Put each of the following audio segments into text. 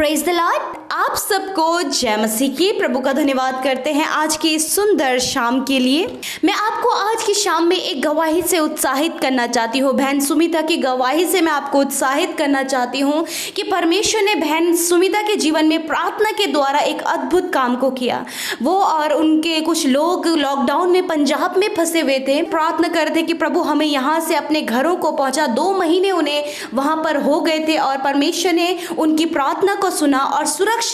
Praise the Lord. आप सबको जय मसीह की। प्रभु का धन्यवाद करते हैं आज की इस सुंदर शाम के लिए। मैं आपको आज की शाम में एक गवाही से उत्साहित करना चाहती हूँ। बहन सुमिता की गवाही से मैं आपको उत्साहित करना चाहती हूँ कि परमेश्वर ने बहन सुमिता के जीवन में प्रार्थना के द्वारा एक अद्भुत काम को किया। वो और उनके कुछ लोग लॉकडाउन में पंजाब में फंसे हुए थे, प्रार्थना कर रहे थे कि प्रभु हमें यहाँ से अपने घरों को पहुँचा। 2 महीने उन्हें वहाँ पर हो गए थे और परमेश्वर ने उनकी प्रार्थना को सुना और सुरक्षित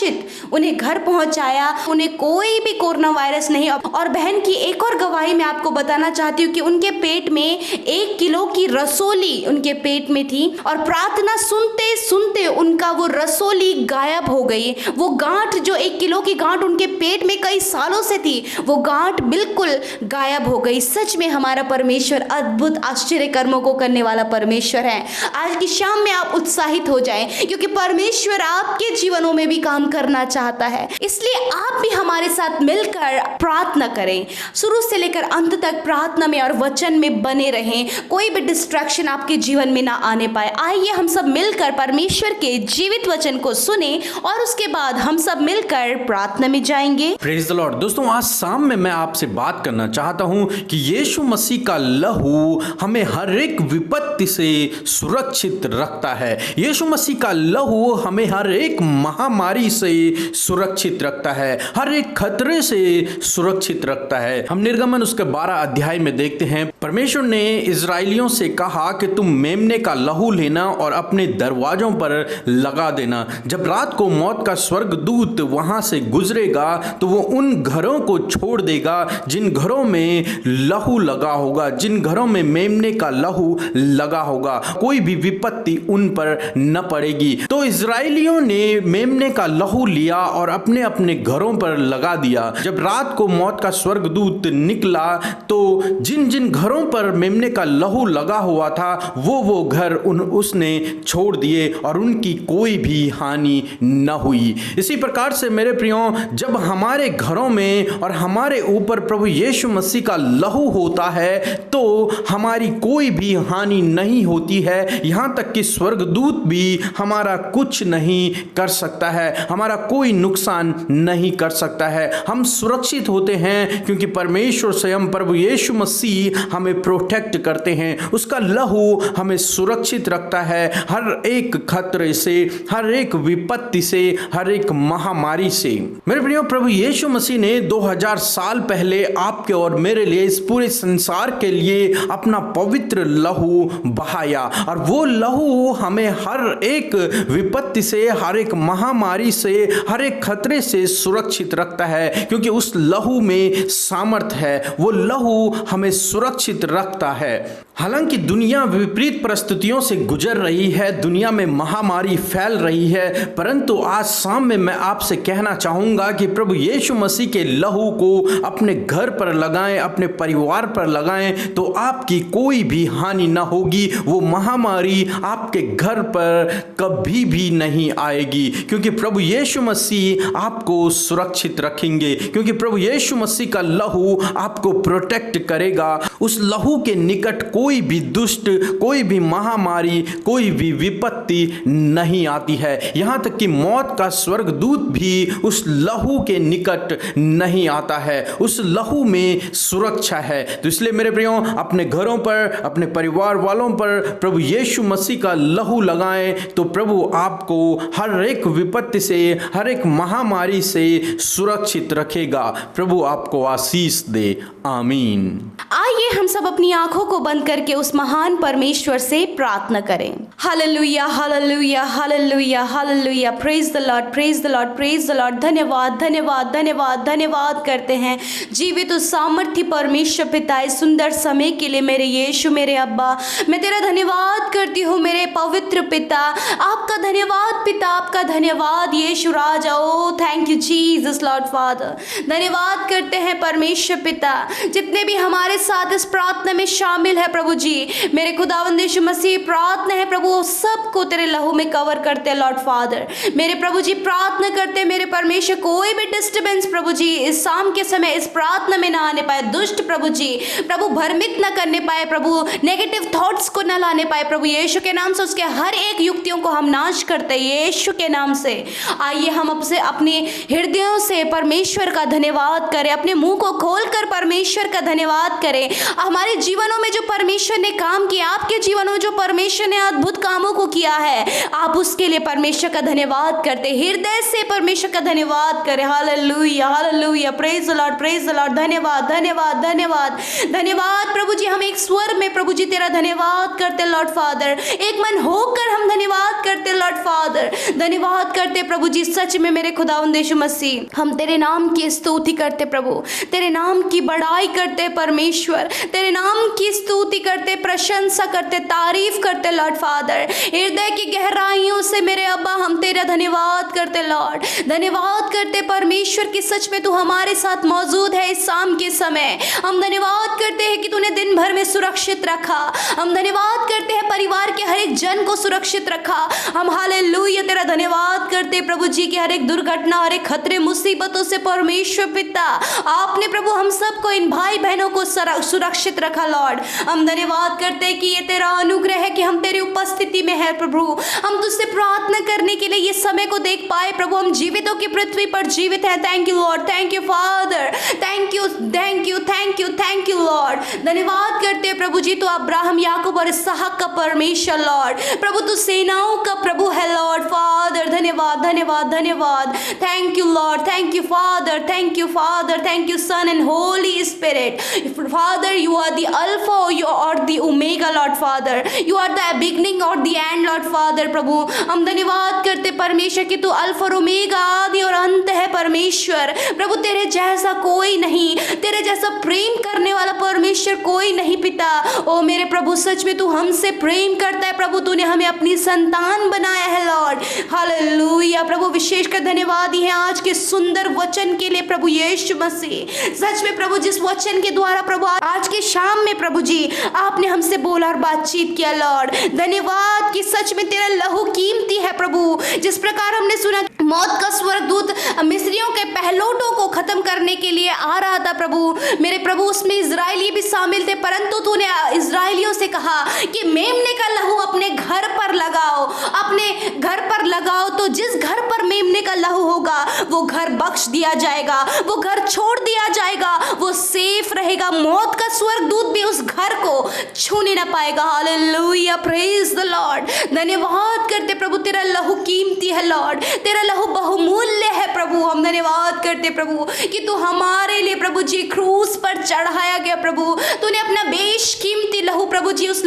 उन्हें घर पहुंचाया। उन्हें कोई भी कोरोना वायरस नहीं। और बहन की एक और गवाही मैं आपको बताना चाहती हूँ कि उनके पेट में 1 किलो की रसोली उनके पेट में थी और प्रार्थना सुनते सुनते उनका वो रसोली गायब हो गई। वो गांठ जो 1 किलो की गांठ उनके पेट में कई सालों से थी, वो गांठ बिल्कुल गायब हो गई। सच में हमारा परमेश्वर अद्भुत आश्चर्य कर्मों को करने वाला परमेश्वर है। आज की शाम में आप उत्साहित हो जाएं क्योंकि परमेश्वर आपके जीवनों में भी काम करना चाहता है। इसलिए आप भी हमारे साथ मिलकर प्रार्थना करें। शुरू से लेकर अंत तक प्रार्थना में और वचन में बने रहें। कोई भी डिस्ट्रैक्शन आपके जीवन में ना आने पाए। आइए हम सब मिलकर परमेश्वर के जीवित वचन को सुने और उसके बाद हम सब मिलकर प्रार्थना में जाएंगे। Praise the Lord. दोस्तों, आज शाम में मैं आपसे बात करना चाहता हूं कि यीशु मसीह का लहू हमें हर एक विपत्ति से सुरक्षित रखता है। यीशु मसीह का लहू हमें हर एक महामारी से सुरक्षित रखता है, हर एक खतरे से सुरक्षित रखता है। हम निर्गमन उसके 12 अध्याय में देखते हैं, परमेश्वर ने इजरायलियों से कहा कि तुम मेमने का लहू लेना और अपने दरवाजों पर लगा देना। जब रात को मौत का स्वर्गदूत वहां से गुजरेगा तो वो उन घरों को छोड़ देगा जिन घरों में लहू लगा होगा, जिन घरों में मेमने का लहू लगा होगा। कोई भी विपत्ति उन पर न पड़ेगी। तो इजरायलियों ने मेमने का लहू लिया और अपने अपने घरों पर लगा दिया। जब रात को मौत का स्वर्गदूत निकला तो जिन जिन घरों पर मेमने का लहू लगा हुआ था वो घर उसने छोड़ दिए और उनकी कोई भी हानि न हुई। इसी प्रकार से मेरे प्रियो, जब हमारे घरों में और हमारे ऊपर प्रभु यीशु मसीह का लहू होता है तो हमारी कोई भी हानि नहीं होती है। यहाँ तक कि स्वर्गदूत भी हमारा कुछ नहीं कर सकता है, हमारा कोई नुकसान नहीं कर सकता है। हम सुरक्षित होते हैं क्योंकि परमेश्वर स्वयं प्रभु यीशु मसीह हमें प्रोटेक्ट करते हैं। उसका लहू हमें सुरक्षित रखता है हर एक खतरे से, हर एक विपत्ति से, हर एक महामारी से। मेरे प्रियो, प्रभु यीशु मसीह ने 2000 साल पहले आपके और मेरे लिए, इस पूरे संसार के लिए अपना पवित्र लहू बहाया और वो लहू हमें हर एक विपत्ति से, हर एक महामारी से, हर एक खतरे से सुरक्षित रखता है क्योंकि उस लहू में सामर्थ है। वो लहू हमें सुरक्षित रखता है। हालांकि दुनिया विपरीत परिस्थितियों से गुजर रही है, दुनिया में महामारी फैल रही है, परंतु आज शाम में मैं आपसे कहना चाहूंगा कि प्रभु यीशु मसीह के लहू को अपने घर पर लगाएं, अपने परिवार पर लगाएं तो आपकी कोई भी हानि ना होगी। वो महामारी आपके घर पर कभी भी नहीं आएगी क्योंकि प्रभु यीशु मसीह आपको सुरक्षित रखेंगे, क्योंकि प्रभु यीशु मसीह का लहू आपको प्रोटेक्ट करेगा। उस लहू के निकट कोई भी दुष्ट, कोई भी महामारी, कोई भी विपत्ति नहीं आती है। यहाँ तक कि मौत का स्वर्गदूत भी उस लहू के निकट नहीं आता है। उस लहू में सुरक्षा है। तो इसलिए मेरे प्रियो, अपने घरों पर, अपने परिवार वालों पर प्रभु यीशु मसीह का लहू लगाएं तो प्रभु आपको हर एक विपत्ति से, हर एक महामारी से सुरक्षित रखेगा। प्रभु आपको आशीष दे। आमीन। आइए हम सब अपनी आंखों को बंद करके उस महान परमेश्वर से प्रार्थना करें। Hallelujah, hallelujah, hallelujah, hallelujah. Praise the Lord, praise the Lord, praise the Lord. धन्यवाद, धन्यवाद, धन्यवाद, धन्यवाद करते हैं जीवित उस सामर्थ्य परमेश्वर पिता, इस सुंदर समय के लिए मेरे यीशु, मेरे अब्बा, मैं तेरा धन्यवाद करती हूँ मेरे पवित्र पिता। आपका धन्यवाद पिता, आपका धन्यवाद यीशु राजा। Oh thank you Jesus Lord Father. धन्यवाद करते हैं परमेश्वर पिता, जितने भी हमारे साथ इस प्रार्थना में शामिल है प्रभु जी। मेरे खुदावंद यीशु मसीह, प्रार्थना है प्रभु सबको तेरे लहू में कवर करते हैं लॉर्ड फादर। मेरे प्रभु जी प्रार्थना करते हैं मेरे परमेश्वर, कोई भी डिस्टर्बेंस प्रभु जी इस शाम के समय इस प्रार्थना में ना आने पाए। दुष्ट प्रभु जी प्रभु भ्रमित न करने पाए, प्रभु नेगेटिव थॉट्स को न लाने पाए। प्रभु यीशु के नाम से उसके हर एक युक्तियों को हम नाश करते हैं यीशु के नाम से। आइए हम अपसे अपने हृदयों से परमेश्वर का धन्यवाद करें, अपने मुंह को खोलकर परमेश्वर का धन्यवाद करें। हमारे जीवनों में जो परमेश्वर ने काम किया, आपके जीवनों में जो परमेश्वर ने अद्भुत कामों को किया है, आप उसके लिए परमेश्वर का धन्यवाद करते, हृदय से परमेश्वर का धन्यवाद करें। Hallelujah, hallelujah, praise the Lord, praise the Lord. धन्यवाद, धन्यवाद, धन्यवाद, धन्यवाद प्रभु जी। हम एक स्वर में प्रभु जी तेरा धन्यवाद करते लॉर्ड फादर, एक मन होकर हम धन्यवाद करते लॉर्ड फादर, धन्यवाद करते प्रभु जी। सच में मेरे खुदावंद यीशु मसीह, हम तेरे नाम की स्तुति करते प्रभु, तेरे नाम की बड़ाई करते परमेश्वर, तेरे नाम की स्तुति करते, प्रशंसा करते, तारीफ करते लॉर्ड फादर। हृदय की गहराइयों से मेरे अब्बा हम तेरा धन्यवाद करते लॉर्ड, धन्यवाद करते परमेश्वर की सच में तू हमारे साथ मौजूद है इस शाम के समय। हम धन्यवाद करते हैं कि तूने दिन भर में सुरक्षित रखा। हम धन्यवाद करते हैं परिवार के हर एक जन को सुरक्षित रखा। हम हालेलुया तेरा धन्यवाद करते प्रभु जी कि हर एक दुर्घटना, हर एक खतरे, मुसीबतों से परमेश्वर पिता आपने प्रभु हम सबको, इन भाई बहनों को सुरक्षित रखा लॉर्ड। हम धन्यवाद करते हैं कि ये तेरा अनुग्रह है कि हम तेरी उपस्थिति में है प्रभु। हम तुझसे प्रार्थना करने के लिए ये समय को देख पाए प्रभु। हम जीवितों की पृथ्वी पर जीवित हैं। Thank you Lord, thank you Father, thank you, thank you, thank you, thank you Lord. धन्यवाद करते हैं प्रभु जी, तो अब्राहम, याकूब और इसहाक का परमेश्वर लॉर्ड। प्रभु तू सेनाओं का प्रभु है लॉर्ड फादर। धन्यवाद, धन्यवाद, धन्यवाद। Thank you Lord, thank you Father, thank you Father, thank you Son and Holy Spirit. Father you are the Alpha, you are the Omega Lord Father, you are the beginning और the end Lord Father. प्रभु हम धन्यवाद करते परमेश्वर कि तू alpha और omega, आदि और अंत है परमेश्वर। प्रभु तेरे जैसा कोई नहीं, तेरे जैसा प्रेम करने वाला परमेश्वर कोई नहीं पिता। ओ मेरे प्रभु सच में तू हमसे प्रेम करता है प्रभु, तूने हमें अपनी संतान बनाया है लॉर्ड। हालेलुया प्रभु, विशेषकर धन्यवाद ही है आज के सुंदर वचन के लिए प्रभु यीशु मसीह। सच में प्रभु जिस वचन के द्वारा प्रभु आज के शाम में प्रभु जी आपने हमसे बोला और बातचीत किया लॉर्ड। धन्यवाद कि सच में तेरा लहू कीमती है प्रभु। जिस प्रकार हमने सुना मौत का स्वर्गदूत मिस्रियों के पहलोटों को खत्म करने के लिए आ रहा था प्रभु, मेरे प्रभु उसमें इजरायली भी शामिल थे, परंतु तूने इजरायलियों से कहा कि मेमने का लहू अपने घर पर लगाओ, अपने घर पर लगाओ। तो जिस घर पर मेमने का लहू होगा वो घर बख्श दिया जाएगा, वो घर छोड़ दिया जाएगा, वो सेफ रहेगा। मौत का स्वर्गदूत भी उस घर को छूने ना पाएगा। Hallelujah, praise the Lord. धन्यवाद करते प्रभु, तेरा लहू कीमती है लॉर्ड, तेरा लहू बहुमूल्य है प्रभु। हम धन्यवाद करते प्रभु कि तू हमारे लिए प्रभु जी क्रूस पर चढ़ाया गया प्रभु, तूने अपना बेशकीमती लहू प्रभु जी उस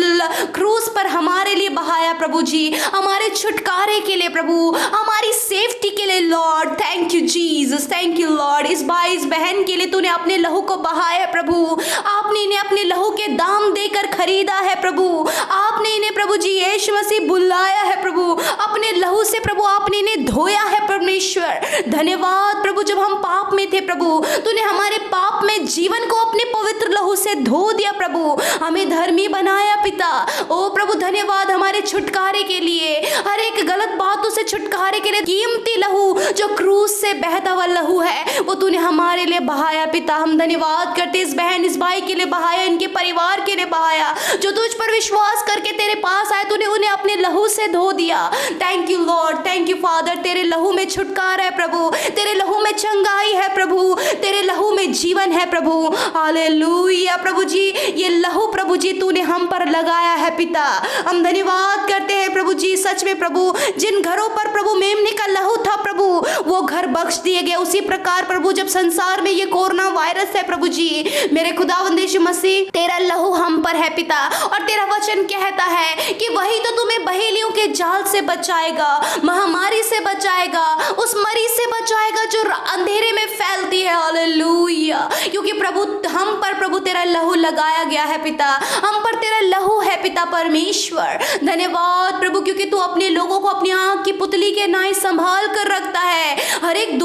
क्रूस पर हमारे लिए बहाया प्रभु जी, हमारे छुटकारे के लिए प्रभु, हमारी सेफ्टी के लिए Lord. Thank you Jesus, thank you Lord. इस भाई इस बहन के लिए तूने अपने लहू को बहाया प्रभु, आपने इन्हें अपने लहू के दाम देकर खरीदा है प्रभु, आपने इन्हें प्रभु जी यीशु मसीह बुलाया है प्रभु, अपने लहू से प्रभु आपने इन्हें धोया है परमेश्वर। धन्यवाद प्रभु, जब हम पाप में थे प्रभु तूने हमारे पाप में जीवन को अपने पवित्र लहू से धो दिया प्रभु, हमें धर्मी बनाया पिता। ओ प्रभु धन्यवाद हमारे छुटकारे के लिए, हर एक गलत बातों से छुटकारे के लिए कीमती लहू जो क्रूस से बहता हुआ लहू है वो तूने हमारे लिए बहाया पिता। हम धन्यवाद करते इस बहन इस भाई के लिए बहाया, इनके परिवार के लिए बहाया, जो तुझ पर विश्वास करके तेरे पास आए, तूने उन्हें अपने लहू से धो दिया। Thank you Lord, thank you father. तेरे लहू में छुटकारा है प्रभु, तेरे लहू में चंगाई है प्रभु, तेरे लहू में जीवन है प्रभु। हालेलुया प्रभु जी, ये लहू प्रभु जी तूने हम पर लगाया है पिता। हम धन्यवाद करते हैं प्रभु जी, सच में प्रभु जिन घरों पर प्रभु मेमने का लहू था प्रभु वो घर बख्श दिए गए। उसी प्रकार प्रभु जब संसार में ये कोरोना वायरस है प्रभु जी, मेरे खुदावंद यीशु मसीह तेरा लहू हम पर है पिता, और तेरा वचन कहता है कि वही तो तुम्हें बहेलियों के जाल से बचाएगा, महामारी से बचाएगा, उस मरी से बचाएगा जो अंधेरे में फैलती है। हालेलुया, क्योंकि प्रभु हम पर प्रभु तेरा लहू लगाया गया है पिता, हम पर तेरा लहू है पिता परमेश्वर। धन्यवाद प्रभु, क्योंकि तू अपने लोगों को अपनी आंख की पुतली के नाई संभाल कर रखता है, हर एक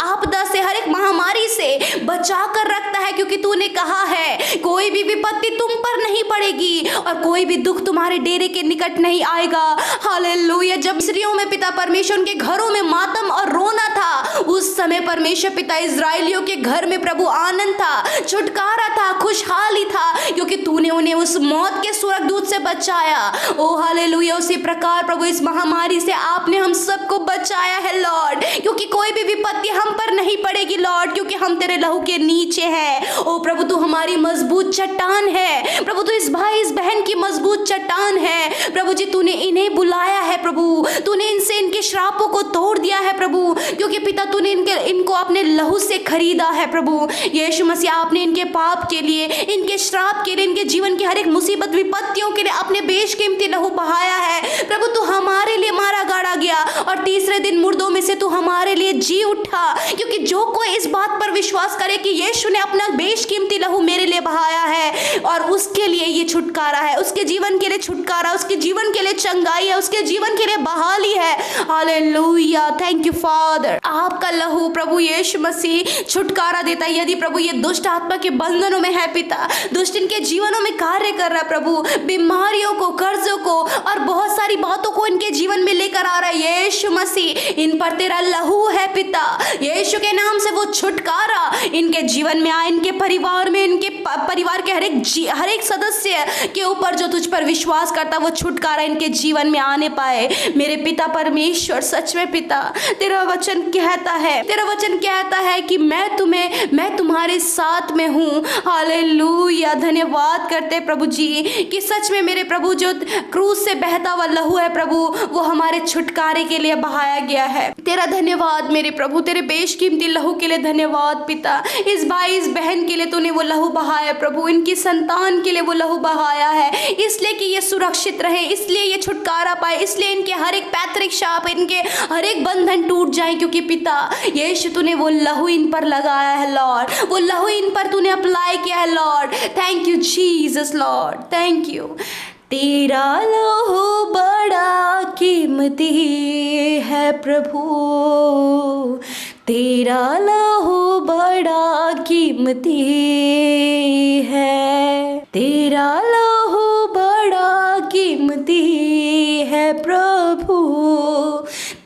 आपदा से, हर एक महामारी से बचा कर रखता है, क्योंकि तूने कहा है कोई भी विपत्ति तुम पर नहीं पड़ेगी और कोई भी दुख तुम्हारे डेरे के निकट नहीं आएगा। हालेलुया, जब मिस्रियों में पिता परमेश्वर उनके घरों में मातम और रोना था, उस समय परमेश्वर पिता इजराइलियों के घर में प्रभु आनंद था, छुटकारा था, खुशहाली था, क्योंकि तूने उन्हें उस मौत के स्वर्गदूत से बचाया। ओ हालेलुया। उसी प्रकार प्रभु इस महामारी से आपने हम सबको बचाया है लॉर्ड, क्योंकि कोई भी विपत्ति हम पर नहीं पड़ेगी लॉर्ड, क्योंकि हम तेरे लहू के नीचे हैं। ओ प्रभु तू हमारी मजबूत चट्टान है प्रभु, तू इस भाई इस बहन की मजबूत चट्टान है प्रभु जी। तूने इन्हें बुलाया है प्रभु, तूने इनसे इनके श्रापों को तोड़ दिया है प्रभु, क्योंकि पिता तूने इनको अपने लहू से खरीदा है प्रभु। यीशु मसीह आपने इनके पाप के लिए, इनके श्राप के लिए, इनके जीवन की हर एक मुसीबत विपत्तियों के लिए अपने बेशकीमती लहू बहाया है प्रभु। तू हमारे लिए मारा गाड़ा गया और तीसरे दिन मुर्दों में से तू हमारे लिए जी उठा, क्योंकि जो कोई इस बात पर विश्वास करे कि यीशु ने अपना बेशकीमती लहू मेरे लिए बहाया है और उसके लिए ये छुटकारा है, उसके जीवन के लिए छुटकारा, उसके जीवन के लिए चंगाई है, उसके जीवन के लिए बहाली है। हालेलुया। Thank you father. आपका लहू प्रभु यीशु मसीह छुटकारा देता है। यदि प्रभु ये दुष्ट आत्मा के बंधनों में है पिता, दुष्ट इनके जीवनों में कार्य कर रहा है प्रभु, बीमारियों को, कर्जों को और बहुत सारी बातों को इनके जीवन में लेकर आ रहा है यीशु मसीह, इन पर तेरा लहू है पिता। यीशु के नाम से वो छुटकारा इनके जीवन में आए, इनके परिवार में, इनके परिवार के हर एक सदस्य के ऊपर जो तुझ पर विश्वास करता वो छुटकारा इनके जीवन में आने पाए। मेरे पिता परमेश्वर, सच में पिता तेरा वचन कहता है कि मैं तुम्हारे साथ में हूँ। हालेलुया। धन्यवाद करते प्रभु जी कि सच में मेरे प्रभु जो क्रूस से बहता हुआ लहू है प्रभु, वो हमारे छुटकारे के लिए बहाया गया है। तेरा धन्यवाद मेरे प्रभु, तेरे बेशकीमती लहू के लिए धन्यवाद पिता। इस भाई इस बहन के लिए तूने वो लहू बहाया प्रभु, इनकी संतान के लिए वो लहू बहाया है, इसलिए कि ये सुरक्षित रहे, इसलिए ये छुटकारा पाए, इसलिए इनके हर एक पैतृक शाप, इनके हर एक बंधन टूट जाए, क्योंकि पिता यीशु तूने वो लहू इन पर लगाया है लॉर्ड, वो लहू इन पर तूने अप्लाई किया है Lord. Thank you Jesus Lord, thank you. तेरा लहू बड़ा कीमती है प्रभु, तेरा लहू बड़ा कीमती है, तेरा लहू बड़ा कीमती है प्रभु,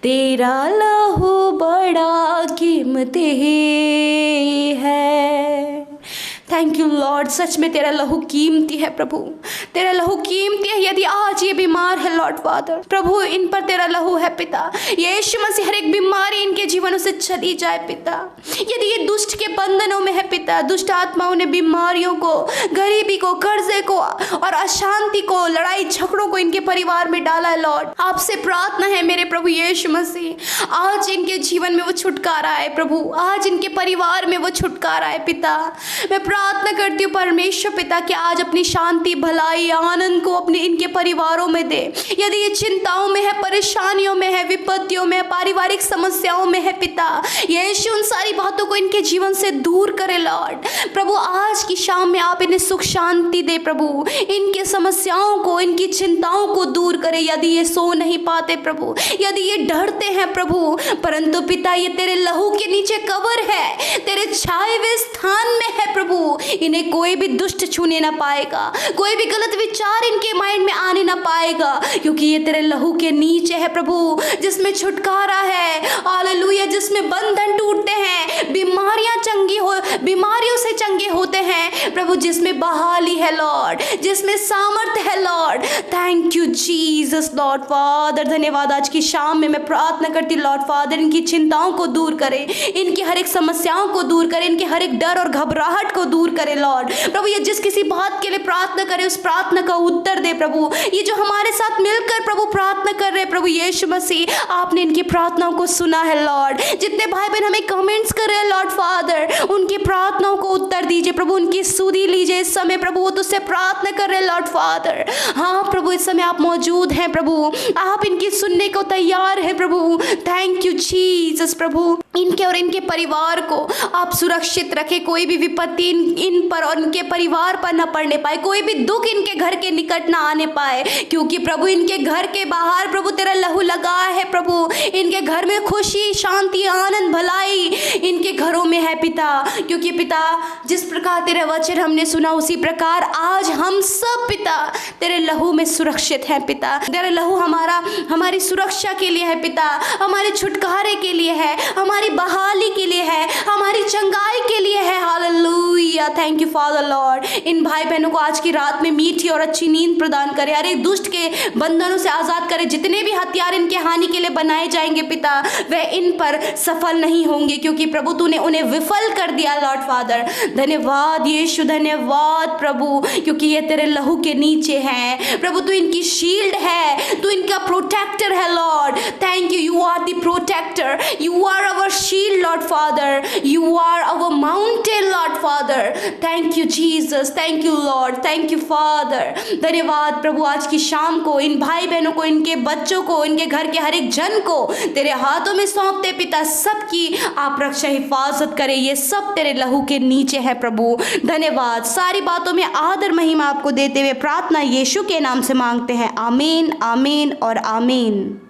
तेरा लहू बड़ा कीमती है। Thank you Lord. सच में तेरा लहू कीमती है प्रभु, तेरा लहू कीमती है। यदि आज ये बीमार है लॉर्ड फादर प्रभु, इन पर तेरा लहू है पिता। यीशु मसीह हर एक बीमारी इनके जीवनों से चली जाए पिता। यदि ये दुष्ट के बंधनों में है पिता, दुष्ट आत्माओं ने बीमारियों को, गरीबी को, कर्जे को और अशांति को, लड़ाई झगड़ों को इनके परिवार में डाला है लॉर्ड, आपसे प्रार्थना है मेरे प्रभु यीशु मसीह, आज इनके जीवन में वो छुटकारा है प्रभु, आज इनके परिवार में वो छुटकारा है पिता। मैं प्रार्थना करती हूँ परमेश्वर पिता कि आज अपनी शांति, भलाई, आनंद को अपने इनके परिवारों में दे। यदि ये चिंताओं में है, परेशानियों में है, विपत्तियों में, पारिवारिक समस्याओं में है पिता, यीशु उन सारी बातों को इनके जीवन से दूर करे लॉर्ड। प्रभु आज की शाम में आप इन्हें सुख शांति दे प्रभु, इनके समस्याओं को, इनकी चिंताओं को दूर करे। यदि ये सो नहीं पाते प्रभु, यदि ये डरते हैं प्रभु, परंतु पिता ये तेरे लहू के नीचे कवर है, तेरे छाए हुए स्थान में है प्रभु, इन्हें कोई भी दुष्ट छूने ना पाएगा, कोई भी गलत विचार इनके माइंड में आने ना पाएगा, क्योंकि ये तेरे लहू के नीचे है प्रभु, जिसमें छुटकारा है। हालेलुया। जिसमें बंधन टूटते हैं, बीमारियों से चंगे होते हैं प्रभु, जिसमें बहाली है लॉर्ड, जिसमें सामर्थ्य है Lord. Thank you Jesus Lord Father. धन्यवाद। आज की शाम में मैं प्रार्थना करती लॉर्ड फादर, इनकी चिंताओं को दूर करें, इनकी हर एक समस्याओं को दूर करें, इनके हर एक डर और घबराहट को दूर करे लॉर्ड। प्रभु ये जिस किसी बात के लिए प्रार्थना करे, उस प्रार्थना का उत्तर दे प्रभु। ये जो हमारे साथ मिलकर प्रभु प्रार्थना कर रहे प्रभु यीशु मसीह, आपने इनकी प्रार्थनाओं को सुना है लॉर्ड। जितने भाई बहन हमें कमेंट्स कर रहे हैं लॉर्ड फादर, उनकी प्रार्थनाओं को उत्तर दीजिए प्रभु, उनकी सुधी लीजिए इस समय प्रभु। वो तुझसे प्रार्थना कर रहे हैं लॉर्ड फादर। हाँ प्रभु, इस समय आप मौजूद हैं प्रभु, आप इनकी सुनने को तैयार है प्रभु। थैंक यू जीसस प्रभु। इनके और इनके परिवार को आप सुरक्षित रखें, कोई भी विपत्ति इन पर और इनके परिवार पर न पड़ने पाए, कोई भी दुख इनके घर के निकट ना आने पाए, क्योंकि प्रभु इनके घर के बाहर प्रभु तेरा लहू लगा है प्रभु। इनके घर में खुशी, शांति, आनंद, भलाई इनके घरों में है पिता, क्योंकि पिता जिस प्रकार तेरे वचन हमने सुना, उसी प्रकार आज हम सब पिता तेरे लहू में सुरक्षित हैं पिता। तेरा लहू हमारी सुरक्षा के लिए है पिता, हमारे छुटकारे छुटकारे के लिए है, हमारी बहाली के लिए है, हमारी चंगाई के लिए है। Hallelujah, thank you Father Lord. इन भाई बहनों को आज की रात में मीठी और अच्छी नींद प्रदान करे, हर एक दुष्ट के बंधनों से आजाद करे। जितने भी हथियार इनके हानि के लिए बनाए जाएंगे पिता, वह इन पर सफल नहीं होंगे, क्योंकि प्रभु तूने उन्हें विफल कर दिया लॉर्ड फादर। धन्यवाद यीशु, धन्यवाद प्रभु, क्योंकि ये तेरे लहू के नीचे हैं प्रभु। तू इनकी शील्ड है, तू इनका प्रोटेक्टर है Lord. Thank you, you are the protector, you are our shield Lord Father, you are our mountain Lord Father. Thank you Jesus, thank you Lord, thank you Father. धन्यवाद प्रभु, आज की शाम को इन भाई बहनों को, इनके बच्चों को, इनके घर के हर एक जन को तेरे हाथों में सौंपते पिता। सबकी आप रक्षा हिफाजत करे, ये सब तेरे लहू के नीचे है प्रभु। धन्यवाद। सारी बातों में आदर महिमा आपको देते हुए प्रार्थना यीशु के नाम से मांगते हैं। आमीन, आमीन और आमीन।